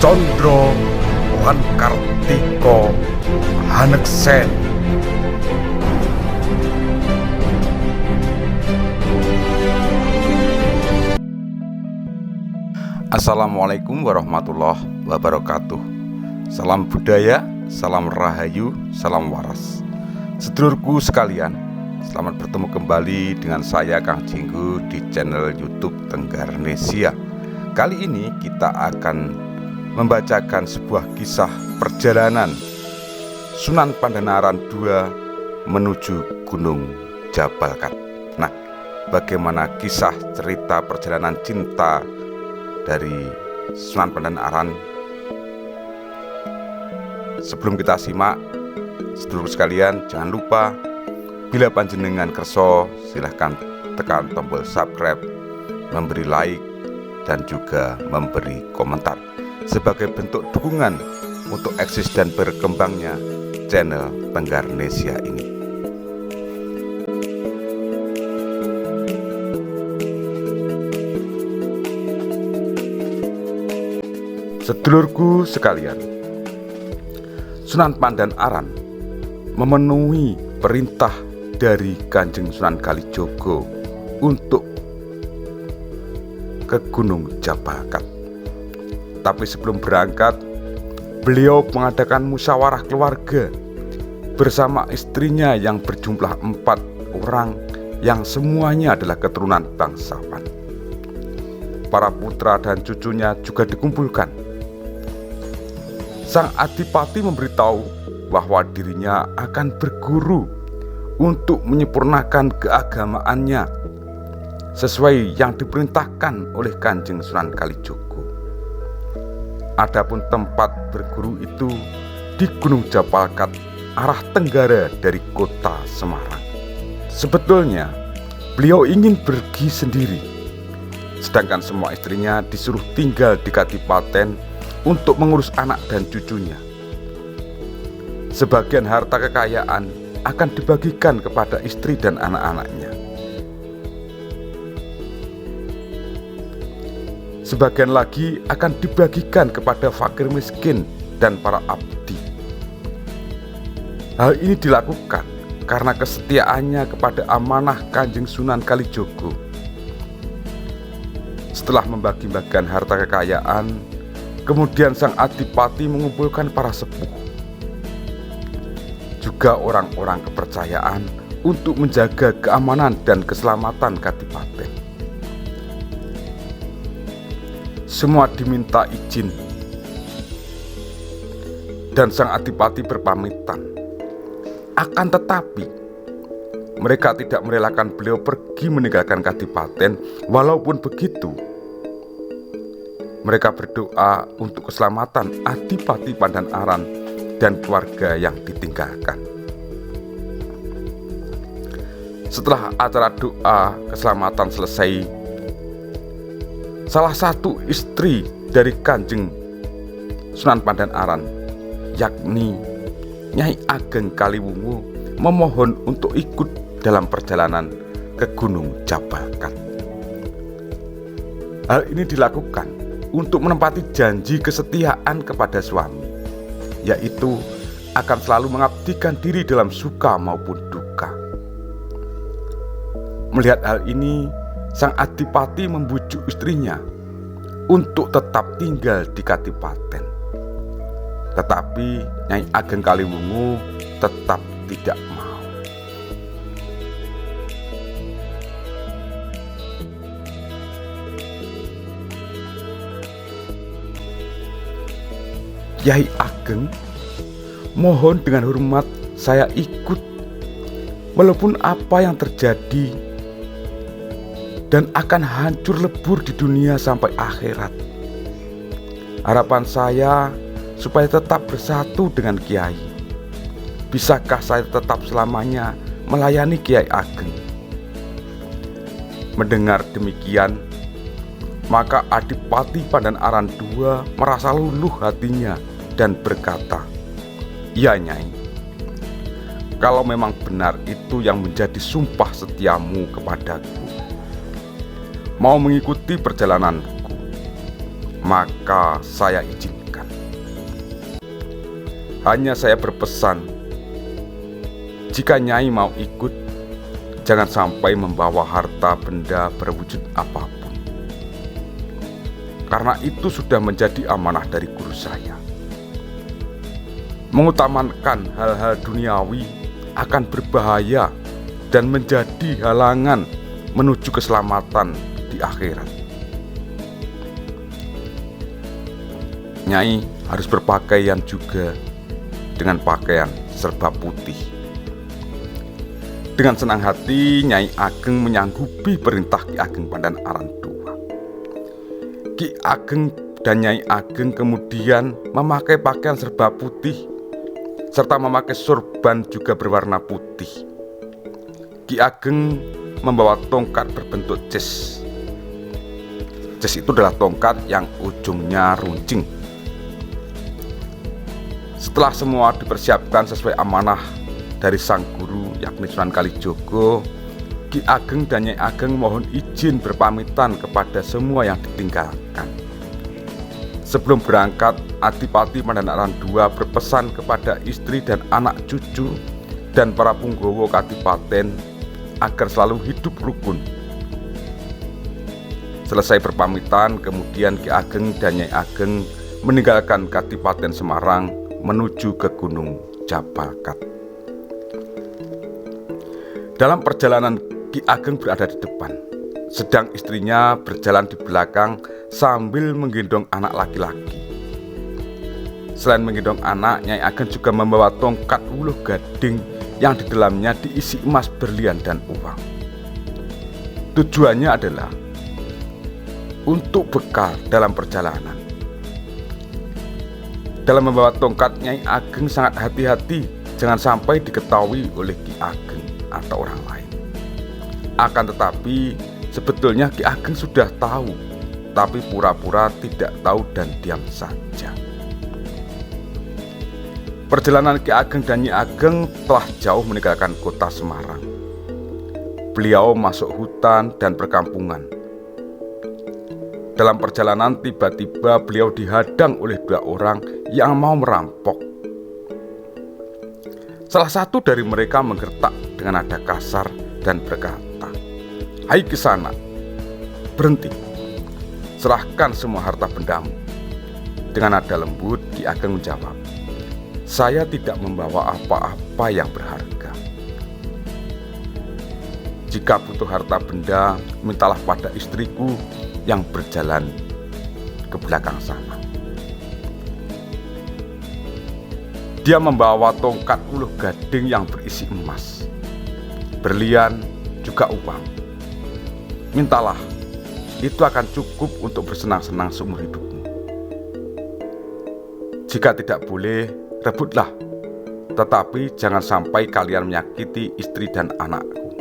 Condro lan Kartika Haneksen. Assalamualaikum warahmatullahi wabarakatuh. Salam budaya, salam rahayu, salam waras. Sedulurku sekalian, selamat bertemu kembali dengan saya Kang Jinggu di channel YouTube Tenggarnesia. Kali ini kita akan membacakan sebuah kisah perjalanan Sunan Pandanaran II menuju Gunung Jabal Qat. Nah, bagaimana kisah cerita perjalanan cinta dari Sunan Pandanaran? Sebelum kita simak, sedulur sekalian, jangan lupa bila panjenengan kerso, silahkan tekan tombol subscribe, memberi like, dan juga memberi komentar sebagai bentuk dukungan untuk eksis dan berkembangnya channel Tenggarnesia ini. Sedulurku sekalian, Sunan Pandanaran memenuhi perintah dari Kanjeng Sunan Kalijogo untuk ke Gunung Jabal Qat. Tapi sebelum berangkat, beliau mengadakan musyawarah keluarga bersama istrinya yang berjumlah 4 orang yang semuanya adalah keturunan bangsawan. Para putra dan cucunya juga dikumpulkan. Sang Adipati memberitahu bahwa dirinya akan berguru untuk menyempurnakan keagamaannya sesuai yang diperintahkan oleh Kanjeng Sunan Kalijogo. Adapun tempat berguru itu di Gunung Jabal Qat, arah tenggara dari kota Semarang. Sebetulnya beliau ingin pergi sendiri, sedangkan semua istrinya disuruh tinggal di Kadipaten untuk mengurus anak dan cucunya. Sebagian harta kekayaan akan dibagikan kepada istri dan anak-anaknya. Sebagian lagi akan dibagikan kepada fakir miskin dan para abdi. Hal ini dilakukan karena kesetiaannya kepada amanah Kanjeng Sunan Kalijogo. Setelah membagi-bagikan harta kekayaan, kemudian sang Adipati mengumpulkan para sepuh, juga orang-orang kepercayaan untuk menjaga keamanan dan keselamatan Kadipaten. Semua diminta izin, dan sang Adipati berpamitan. Akan tetapi mereka tidak merelakan beliau pergi meninggalkan Kadipaten. Walaupun begitu, mereka berdoa untuk keselamatan Adipati Pandanaran dan keluarga yang ditinggalkan. Setelah acara doa keselamatan selesai, salah satu istri dari Kanjeng Sunan Pandanaran, yakni Nyai Ageng Kaliwungu, memohon untuk ikut dalam perjalanan ke Gunung Jabal Qat. Hal ini dilakukan untuk menempati janji kesetiaan kepada suami, yaitu akan selalu mengabdikan diri dalam suka maupun duka. Melihat hal ini, sang Adipati membujuk istrinya untuk tetap tinggal di Kadipaten. Tetapi Nyai Ageng Kaliwungu tetap tidak mau. Kyai Ageng, mohon dengan hormat saya ikut, walaupun apa yang terjadi dan akan hancur lebur di dunia sampai akhirat. Harapan saya supaya tetap bersatu dengan Kiai. Bisakah saya tetap selamanya melayani Kyai Ageng? Mendengar demikian, maka Adipati Pandanaran II merasa luluh hatinya dan berkata, "Ya Nyai, kalau memang benar itu yang menjadi sumpah setiamu kepadaku, mau mengikuti perjalananku, maka saya izinkan." Hanya saya berpesan, jika Nyai mau ikut, jangan sampai membawa harta benda berwujud apapun. Karena itu sudah menjadi amanah dari guru saya. Mengutamakan hal-hal duniawi akan berbahaya dan menjadi halangan menuju keselamatan di akhirat. Nyai harus berpakaian juga dengan pakaian serba putih. Dengan senang hati Nyai Ageng menyanggupi perintah Ki Ageng Pandanaran II. Ki Ageng dan Nyai Ageng kemudian memakai pakaian serba putih serta memakai sorban juga berwarna putih. Ki Ageng membawa tongkat berbentuk cis. Cis itu adalah tongkat yang ujungnya runcing. Setelah semua dipersiapkan sesuai amanah dari sang guru yakni Sunan Kalijogo, Ki Ageng dan Nyai Ageng mohon izin berpamitan kepada semua yang ditinggalkan. Sebelum berangkat, Adipati Pandanaran II berpesan kepada istri dan anak cucu dan para punggawa kadipaten agar selalu hidup rukun. Selesai berpamitan, kemudian Ki Ageng dan Nyai Ageng meninggalkan Kadipaten Semarang menuju ke Gunung Jabakat. Dalam perjalanan, Ki Ageng berada di depan, sedang istrinya berjalan di belakang sambil menggendong anak laki-laki. Selain menggendong anak, Nyai Ageng juga membawa tongkat wuluh gading yang di dalamnya diisi emas, berlian, dan uang. Tujuannya adalah untuk bekal dalam perjalanan. Dalam membawa tongkat, Nyai Ageng sangat hati-hati jangan sampai diketahui oleh Ki Ageng atau orang lain. Akan tetapi sebetulnya Ki Ageng sudah tahu, tapi pura-pura tidak tahu dan diam saja. Perjalanan Ki Ageng dan Nyai Ageng telah jauh meninggalkan kota Semarang. Beliau masuk hutan dan perkampungan. Dalam perjalanan tiba-tiba beliau dihadang oleh dua orang yang mau merampok. Salah satu dari mereka menggertak dengan nada kasar dan berkata, "Hai Kisana, berhenti, serahkan semua harta bendamu." Dengan nada lembut Ki Ageng menjawab, "Saya tidak membawa apa-apa yang berharga. Jika butuh harta benda, mintalah pada istriku yang berjalan ke belakang sana." Dia membawa tongkat wuluh gading yang berisi emas, berlian, juga uang. "Mintalah, itu akan cukup untuk bersenang-senang seumur hidupmu. Jika tidak boleh, rebutlah, tetapi jangan sampai kalian menyakiti istri dan anakku."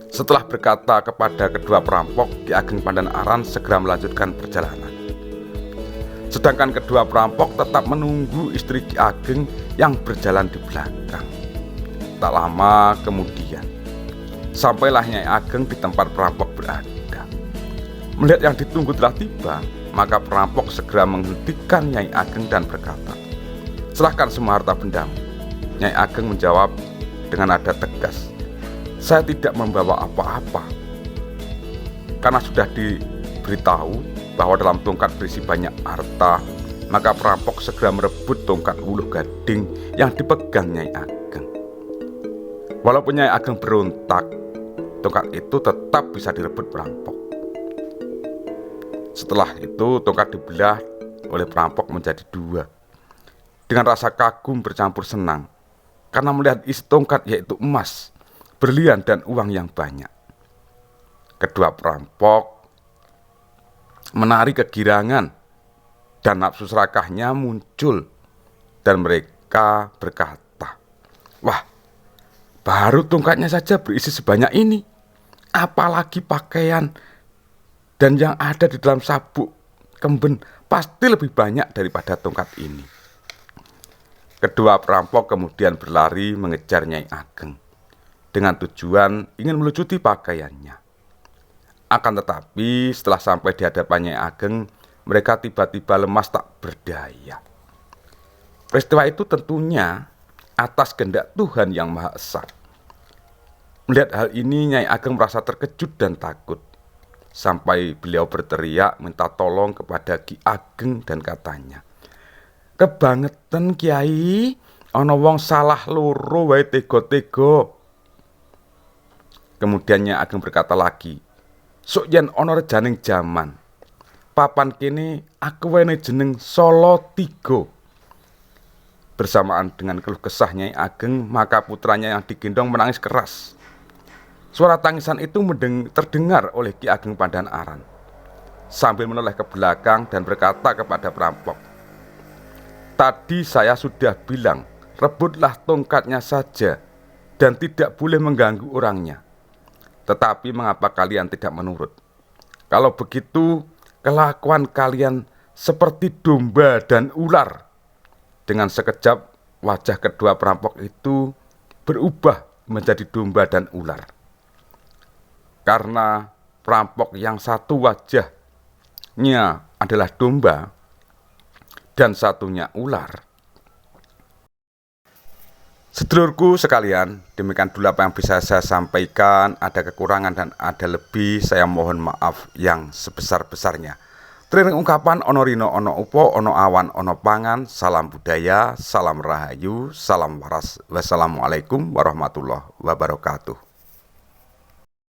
Setelah berkata kepada kedua perampok, Ki Ageng Pandanaran segera melanjutkan perjalanan. Sedangkan kedua perampok tetap menunggu istri Ki Ageng yang berjalan di belakang. Tak lama kemudian, sampailah Nyai Ageng di tempat perampok berada. Melihat yang ditunggu telah tiba, maka perampok segera menghentikan Nyai Ageng dan berkata, "Serahkan semua harta bendamu." Nyai Ageng menjawab dengan nada tegas, "Saya tidak membawa apa-apa." Karena sudah diberitahu bahwa dalam tongkat berisi banyak harta, maka perampok segera merebut tongkat wuluh gading yang dipegang Nyai Ageng. Walaupun Nyai Ageng berontak, tongkat itu tetap bisa direbut perampok. Setelah itu tongkat dibelah oleh perampok menjadi dua. Dengan rasa kagum bercampur senang karena melihat isi tongkat yaitu emas, berlian, dan uang yang banyak. Kedua perampok menarik kegirangan dan nafsu serakahnya muncul, dan mereka berkata, "Wah, baru tongkatnya saja berisi sebanyak ini, apalagi pakaian dan yang ada di dalam sabuk kemben pasti lebih banyak daripada tongkat ini." Kedua perampok kemudian berlari mengejar Nyai Ageng dengan tujuan ingin melucuti pakaiannya. Akan tetapi setelah sampai di hadapan Nyai Ageng, mereka tiba-tiba lemas tak berdaya. Peristiwa itu tentunya atas kehendak Tuhan yang Maha Esa. Melihat hal ini, Nyai Ageng merasa terkejut dan takut. Sampai beliau berteriak minta tolong kepada Ki Ageng dan katanya, "Kebangetan Kiai, ana wong salah loro wae tega-tega." Kemudian Nyai Ageng berkata lagi, "Sok yen ana rejaning jaman, papan kene aku wene jeneng Solo Tiga." Bersamaan dengan keluh kesah Nyai Ageng, maka putranya yang digendong menangis keras. Suara tangisan itu terdengar oleh Ki Ageng Pandan Aran sambil menoleh ke belakang dan berkata kepada perampok, "Tadi saya sudah bilang, rebutlah tongkatnya saja dan tidak boleh mengganggu orangnya. Tetapi mengapa kalian tidak menurut? Kalau begitu, kelakuan kalian seperti domba dan ular." Dengan sekejap, wajah kedua perampok itu berubah menjadi domba dan ular. Karena perampok yang satu wajahnya adalah domba dan satunya ular. Sedulurku sekalian, demikian dulu apa yang bisa saya sampaikan. Ada kekurangan dan ada lebih, saya mohon maaf yang sebesar-besarnya. Triring ungkapan ono rino ono upo ono awan ono pangan. Salam budaya, salam rahayu, salam waras. Wassalamualaikum warahmatullahi wabarakatuh.